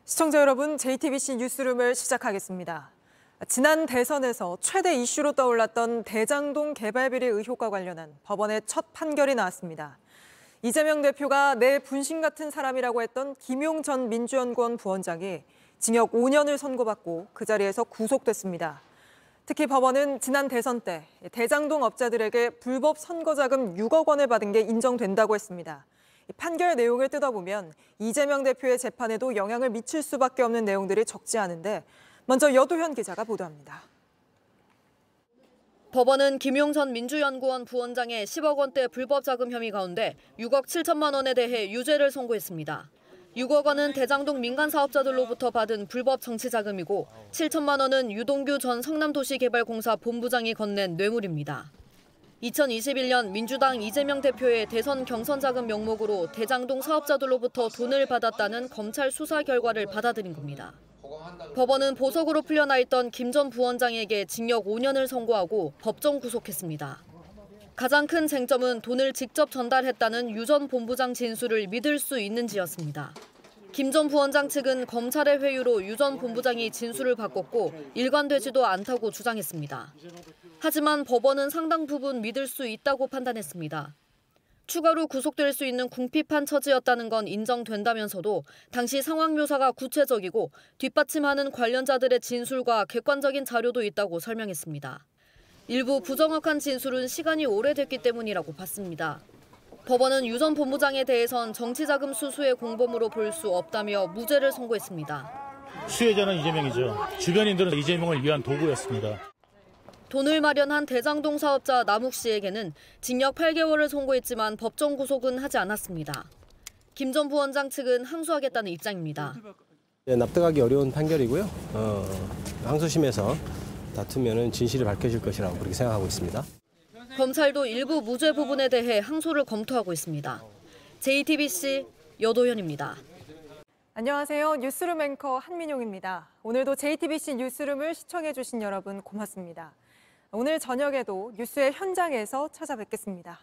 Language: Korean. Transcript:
시청자 여러분, JTBC 뉴스룸을 시작하겠습니다. 지난 대선에서 최대 이슈로 떠올랐던 대장동 개발 비리 의혹과 관련한 법원의 첫 판결이 나왔습니다. 이재명 대표가 내 분신 같은 사람이라고 했던 김용 전 민주연구원 부원장이 징역 5년을 선고받고 그 자리에서 구속됐습니다. 특히 법원은 지난 대선 때 대장동 업자들에게 불법 선거자금 6억 원을 받은 게 인정된다고 했습니다. 판결 내용을 뜯어보면 이재명 대표의 재판에도 영향을 미칠 수밖에 없는 내용들이 적지 않은데 먼저 여도현 기자가 보도합니다. 법원은 김용 전 민주연구원 부원장의 10억 원대 불법 자금 혐의 가운데 6억 7천만 원에 대해 유죄를 선고했습니다. 6억 원은 대장동 민간 사업자들로부터 받은 불법 정치 자금이고 7천만 원은 유동규 전 성남도시개발공사 본부장이 건넨 뇌물입니다. 2021년 민주당 이재명 대표의 대선 경선 자금 명목으로 대장동 사업자들로부터 돈을 받았다는 검찰 수사 결과를 받아들인 겁니다. 법원은 보석으로 풀려나 있던 김 전 부원장에게 징역 5년을 선고하고 법정 구속했습니다. 가장 큰 쟁점은 돈을 직접 전달했다는 유 전 본부장 진술을 믿을 수 있는지였습니다. 김 전 부원장 측은 검찰의 회유로 유 전 본부장이 진술을 바꿨고 일관되지도 않다고 주장했습니다. 하지만 법원은 상당 부분 믿을 수 있다고 판단했습니다. 추가로 구속될 수 있는 궁핍한 처지였다는 건 인정된다면서도 당시 상황 묘사가 구체적이고 뒷받침하는 관련자들의 진술과 객관적인 자료도 있다고 설명했습니다. 일부 부정확한 진술은 시간이 오래됐기 때문이라고 봤습니다. 법원은 유 전 본부장에 대해선 정치자금 수수의 공범으로 볼 수 없다며 무죄를 선고했습니다. 수혜자는 이재명이죠. 주변인들은 이재명을 위한 도구였습니다. 돈을 마련한 대장동 사업자 남욱 씨에게는 징역 8개월을 선고했지만 법정 구속은 하지 않았습니다. 김 전 부원장 측은 항소하겠다는 입장입니다. 납득하기 어려운 판결이고요. 항소심에서 다투면 진실이 밝혀질 것이라고 그렇게 생각하고 있습니다. 검찰도 일부 무죄 부분에 대해 항소를 검토하고 있습니다. JTBC 여도현입니다. 안녕하세요. 뉴스룸 앵커 한민용입니다. 오늘도 JTBC 뉴스룸을 시청해주신 여러분 고맙습니다. 오늘 저녁에도 뉴스의 현장에서 찾아뵙겠습니다.